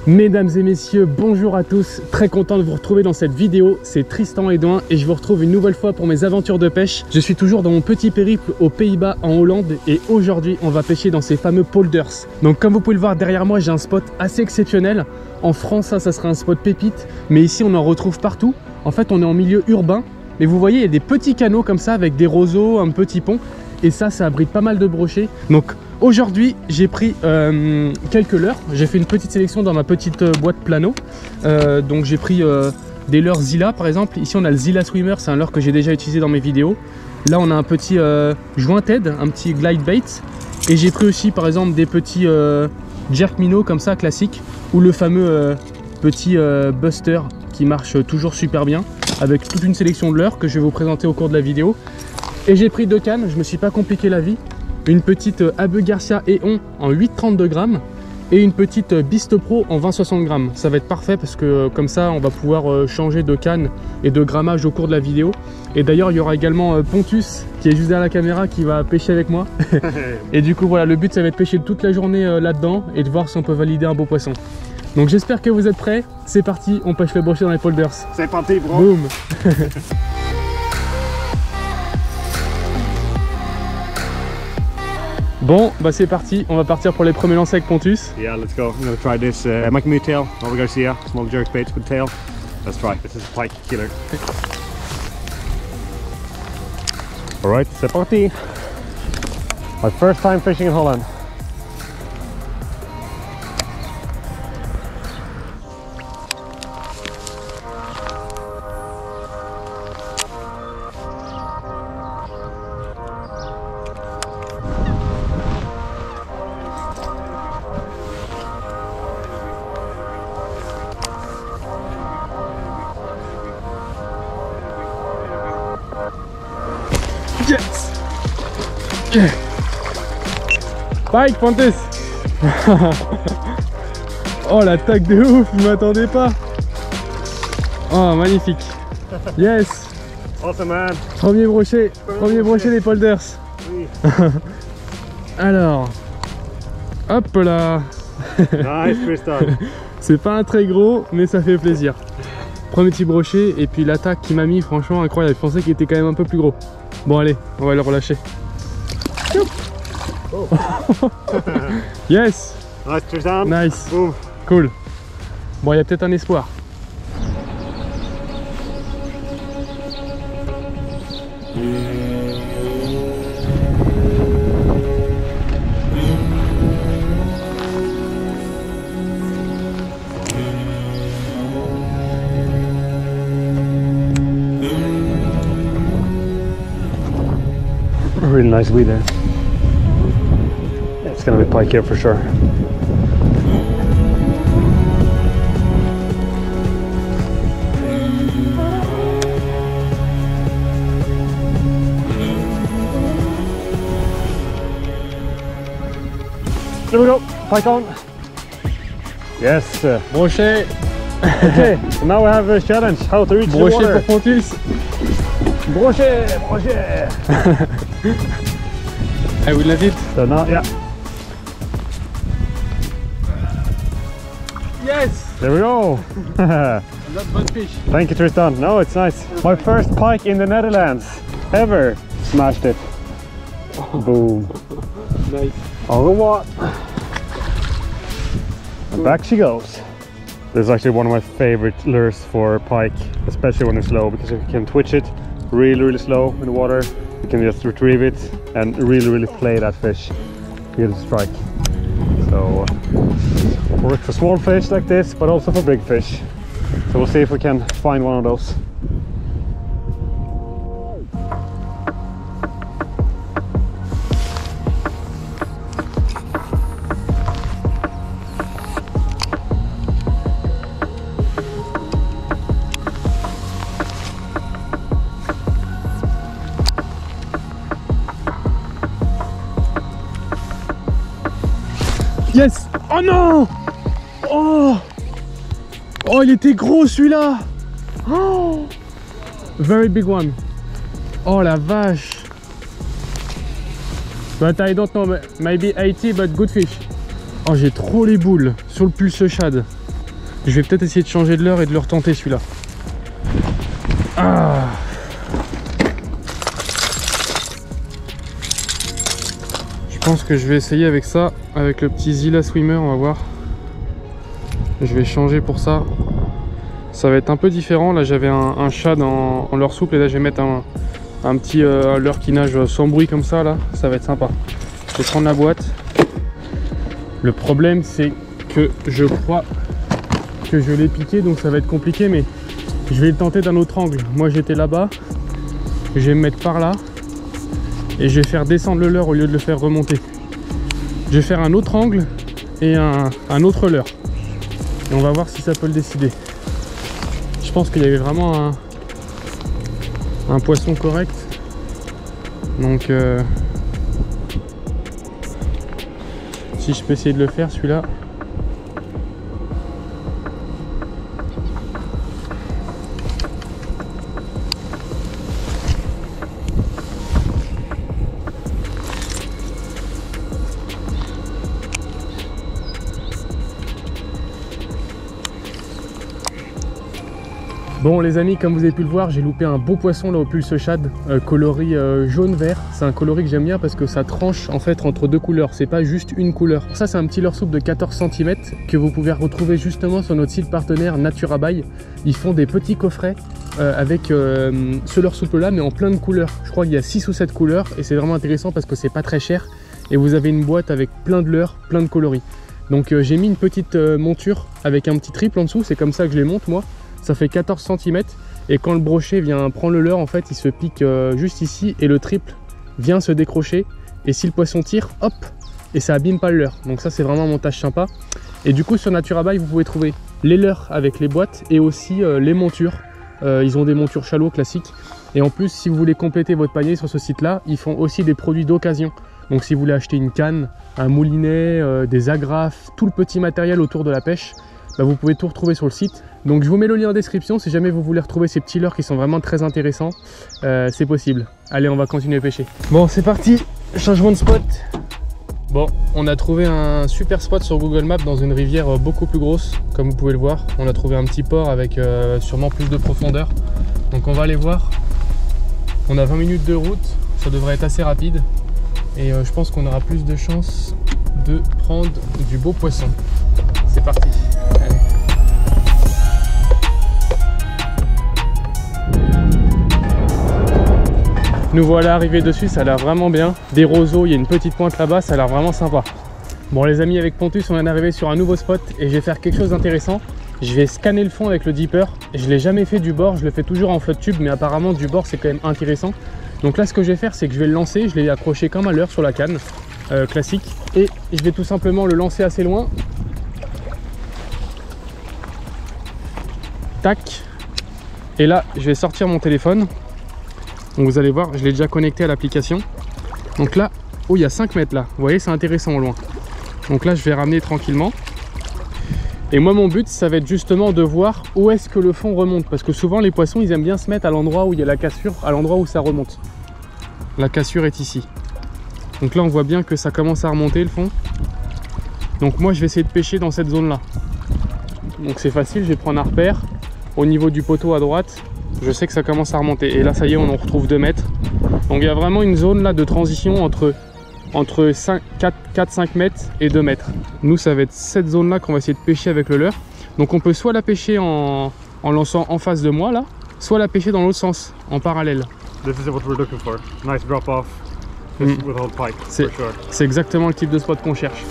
Mesdames et messieurs, bonjour à tous, très content de vous retrouver dans cette vidéo, c'est Tristan Edouin et je vous retrouve une nouvelle fois pour mes aventures de pêche. Je suis toujours dans mon petit périple aux Pays-Bas en Hollande et aujourd'hui on va pêcher dans ces fameux polders. Donc comme vous pouvez le voir derrière moi, j'ai un spot assez exceptionnel. En France ça serait un spot pépite, mais ici on en retrouve partout. En fait on est en milieu urbain, mais vous voyez il y a des petits canaux comme ça avec des roseaux, un petit pont et ça abrite pas mal de brochets. Donc aujourd'hui, j'ai pris quelques leurres. J'ai fait une petite sélection dans ma petite boîte plano. Donc j'ai pris des leurres Zilla par exemple. Ici on a le Zilla Swimmer, c'est un leurre que j'ai déjà utilisé dans mes vidéos. Là on a un petit jointed, un petit glide bait. Et j'ai pris aussi par exemple des petits jerk minnows comme ça classiques. Ou le fameux petit buster qui marche toujours super bien. Avec toute une sélection de leurres que je vais vous présenter au cours de la vidéo. Et j'ai pris deux cannes, je me suis pas compliqué la vie. Une petite Abu Garcia Éon en 8,32 grammes et une petite Beast Pro en 20,60 grammes. Ça va être parfait parce que comme ça on va pouvoir changer de canne et de grammage au cours de la vidéo. Et d'ailleurs il y aura également Pontus qui est juste derrière la caméra qui va pêcher avec moi. Et du coup voilà, le but ça va être de pêcher toute la journée là-dedans et de voir si on peut valider un beau poisson. Donc j'espère que vous êtes prêts, c'est parti, on pêche le brochet dans les polders. C'est parti bro. Boum. Bon, bah c'est parti, on va partir pour les premiers lancers avec Pontus. Yeah, let's go. I'm gonna try this Macamee tail, Abu Garcia, small jerk bait with tail. Let's try. This is a pike killer. Alright, c'est parti. My first time fishing in Holland. Yes! Yeah. Pike, Pontus. Oh l'attaque de ouf, je m'attendais pas. Oh magnifique. Yes. Awesome man. Premier brochet des polders. Oui. Alors, hop là. Nice Tristan. C'est pas un très gros, mais ça fait plaisir. Premier petit brochet et puis l'attaque qui m'a mis, franchement incroyable. Je pensais qu'il était quand même un peu plus gros. Bon allez, on va le relâcher. Oh. Yes. Nice Tristan. Nice. Boom. Cool. Bon, il y a peut-être un espoir. Really nice weed there. It's gonna be pike here for sure. There we go, pike on. Yes. Brochet. Okay, so now we have a challenge, how to reach the Brochet water. pour Pontus. Brochet, brochet. I will let it. So now, yeah. Yes. There we go. Not bad fish. Thank you Tristan. No, it's nice. My first pike in the Netherlands ever. Smashed it. Boom. Nice. Au revoir. And back she goes. This is actually one of my favorite lures for pike, especially when it's slow, because you can twitch it really slow in the water. You can just retrieve it and really play that fish. Get a strike. So works for small fish like this, but also for big fish. So we'll see if we can find one of those. Yes. Oh non. Oh. Oh, il était gros celui-là. Oh. Very big one. Oh la vache. But I don't know, maybe 80 but good fish. Oh, j'ai trop les boules sur le pulse shad. Je vais peut-être essayer de changer de leurre et de le retenter celui-là. Ah. Je pense que je vais essayer avec ça, avec le petit Zilla Swimmer, on va voir. Je vais changer pour ça. Ça va être un peu différent. Là j'avais un shad en leurre souple et là je vais mettre un petit leurre qui nage sans bruit comme ça là. Ça va être sympa. Je vais prendre la boîte. Le problème c'est que je crois que je l'ai piqué, donc ça va être compliqué, mais je vais le tenter d'un autre angle. Moi j'étais là-bas, je vais me mettre par là et je vais faire descendre le leurre au lieu de le faire remonter. Je vais faire un autre angle et un autre leurre et on va voir si ça peut le décider. Je pense qu'il y avait vraiment un poisson correct, donc si je peux essayer de le faire celui-là. Bon les amis, comme vous avez pu le voir, j'ai loupé un beau poisson là au pulse shad, coloris jaune-vert. C'est un coloris que j'aime bien parce que ça tranche en fait entre deux couleurs, c'est pas juste une couleur. Ça c'est un petit leurre souple de 14 cm que vous pouvez retrouver justement sur notre site partenaire Naturabaye. Ils font des petits coffrets avec ce leurre souple là mais en plein de couleurs. Je crois qu'il y a 6 ou 7 couleurs et c'est vraiment intéressant parce que c'est pas très cher et vous avez une boîte avec plein de leurres, plein de coloris. Donc j'ai mis une petite monture avec un petit triple en dessous, c'est comme ça que je les monte moi. Ça fait 14 cm et quand le brochet vient prendre le leurre, en fait il se pique juste ici et le triple vient se décrocher et si le poisson tire, hop, et ça abîme pas le leurre. Donc ça c'est vraiment un montage sympa. Et du coup sur Naturabaye vous pouvez trouver les leurres avec les boîtes et aussi les montures. Ils ont des montures chalot classiques et en plus si vous voulez compléter votre panier sur ce site là, ils font aussi des produits d'occasion. Donc si vous voulez acheter une canne, un moulinet, des agrafes, tout le petit matériel autour de la pêche, bah vous pouvez tout retrouver sur le site. Donc je vous mets le lien en description si jamais vous voulez retrouver ces petits leurres qui sont vraiment très intéressants. C'est possible. Allez, on va continuer à pêcher. Bon, c'est parti, changement de spot. Bon, on a trouvé un super spot sur Google Maps dans une rivière beaucoup plus grosse, comme vous pouvez le voir. On a trouvé un petit port avec sûrement plus de profondeur. Donc on va aller voir. On a 20 minutes de route, ça devrait être assez rapide. Et je pense qu'on aura plus de chances de prendre du beau poisson. C'est parti. Allez. Nous voilà arrivés dessus, ça a l'air vraiment bien. Des roseaux, il y a une petite pointe là-bas, ça a l'air vraiment sympa. Bon les amis, avec Pontus, on est arrivé sur un nouveau spot et je vais faire quelque chose d'intéressant. Je vais scanner le fond avec le dipper. Je ne l'ai jamais fait du bord, je le fais toujours en flotte tube, mais apparemment du bord c'est quand même intéressant. Donc là ce que je vais faire, c'est que je vais le lancer, je l'ai accroché comme à leurre sur la canne, classique. Et je vais tout simplement le lancer assez loin. Tac. Et là, je vais sortir mon téléphone. Donc vous allez voir, je l'ai déjà connecté à l'application. Donc là, oh, il y a 5 mètres là. Vous voyez, c'est intéressant au loin. Donc là, je vais ramener tranquillement. Et moi, mon but, ça va être justement de voir où est-ce que le fond remonte. Parce que souvent, les poissons, ils aiment bien se mettre à l'endroit où il y a la cassure, à l'endroit où ça remonte. La cassure est ici. Donc là, on voit bien que ça commence à remonter le fond. Donc moi, je vais essayer de pêcher dans cette zone-là. Donc c'est facile, je vais prendre un repère. Au niveau du poteau à droite, je sais que ça commence à remonter. Et là, ça y est, on en retrouve 2 mètres. Donc il y a vraiment une zone là de transition entre 4-5 mètres et 2 mètres. Nous, ça va être cette zone là qu'on va essayer de pêcher avec le leurre. Donc on peut soit la pêcher en lançant en face de moi là, soit la pêcher dans l'autre sens, en parallèle. This is what we're looking for. Nice drop off with old pike, for sure. C'est exactement le type de spot qu'on cherche.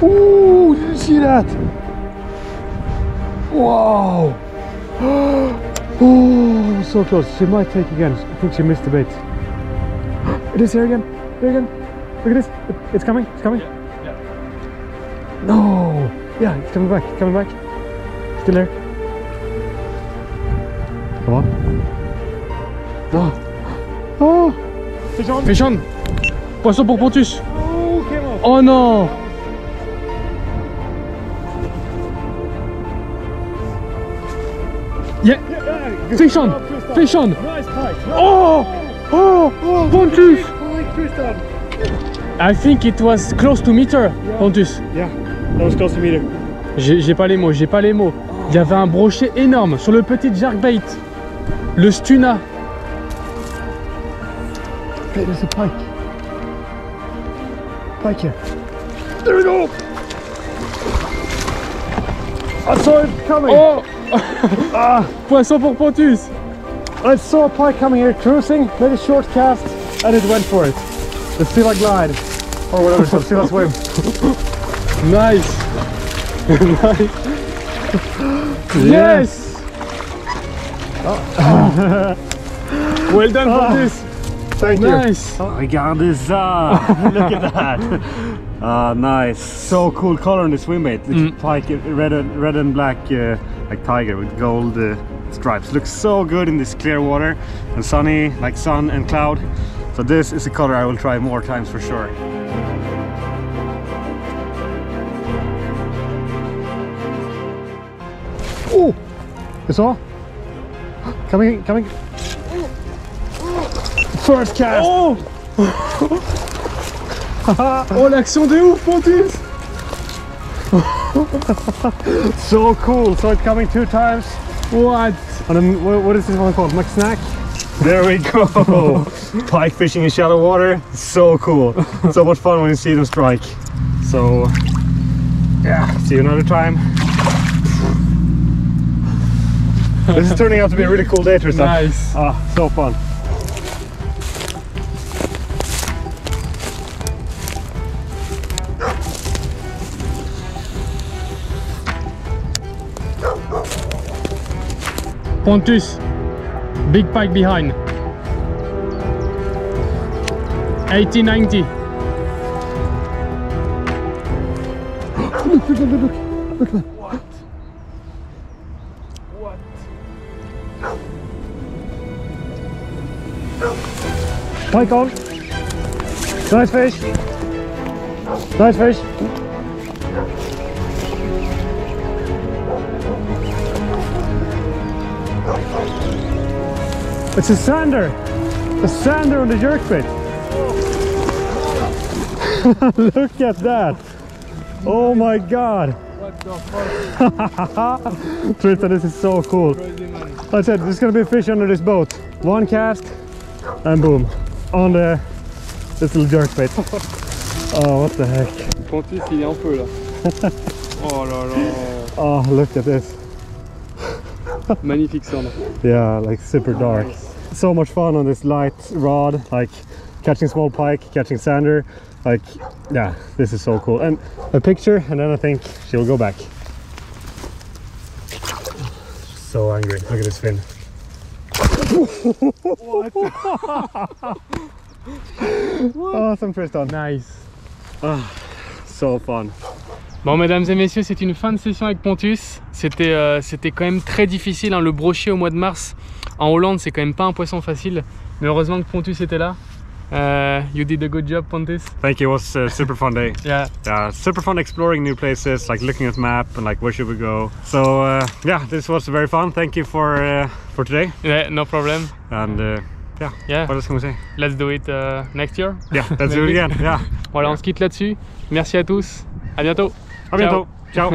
Ooh, did you see that? Wow! Oh, so close. She might take again. I think she missed the bait. It is here again. Here again. Look at this. It's coming. It's coming. Yeah. No. Yeah, it's coming back. It's coming back. Still there. Come on. Oh. Oh. Fish on. Fish on. Poisson pour Pontus. Oh, came off. Oh non. Yeah. Fish on. Fish on. Nice pike. Oh. Oh. Oh, Pontus! Pike, Tristan! I think it was close to meter, Pontus. Yeah, that was close to meter. J'ai pas les mots, j'ai pas les mots. Il y avait un brochet énorme sur le petit jerkbait. Le stuna. Okay, there's a pike. Pike here. There we go! I saw it coming! Oh! Poisson pour Pontus. I saw a pike coming here cruising, made a short cast, and it went for it. The Scylla glide, or whatever it's called, Scylla swim. Nice. Nice. Yes. Well done, Pontus. Thank you. Nice. Regardez ça! Look at that! Ah, nice. So cool color in the swim bait. The pike, red and black, like tiger with gold stripes. Looks so good in this clear water and sunny, like sun and cloud. So this is a color I will try more times for sure. Oh! You saw? Coming. First cast! Oh! Oh, l'action de ouf, Pontus! So cool! So it's coming 2 times. What? And then, what is this one called? McSnack? There we go! Pike fishing in shallow water. So cool. So much fun when you see them strike. So, yeah, see you another time. This is turning out to be a really cool day, Tristan. Nice. Ah, so fun. Pontus, big pike behind. 80-90. Look. What? What? Pike on. Nice fish. Nice fish. It's a sander. A sander on the jerkbait. Look at that. Oh my god. What the fuck? Tristan, this is so cool. I said there's gonna be a fish under this boat. 1 cast and boom. On the this little jerkbait. Oh, what the heck. Pontus, il est en feu là. Oh là là. Oh, look at this. Magnifique cendre. Yeah, like super dark. So much fun on this light rod, like catching small pike, catching sander. Like, yeah, this is so cool. And a picture, and then I think she'll go back. So angry. Look at this fin. Awesome, Tristan. Nice. So fun. Bon, mesdames et messieurs, c'est une fin de session avec Pontus. C'était quand même très difficile, hein. Le brochet au mois de mars en Hollande, c'est quand même pas un poisson facile. Mais heureusement que Pontus était là. You did a good job, Pontus. Thank you. It was a super fun day. Yeah. Yeah, super fun exploring new places, like looking at the map and like where should we go. So yeah, this was very fun. Thank you for today. Yeah, no problem. And yeah, what else can we say? Let's do it next year. Yeah, let's do it again. Yeah. Voilà, on se quitte là-dessus. Merci à tous. À bientôt. À bientôt. Ciao.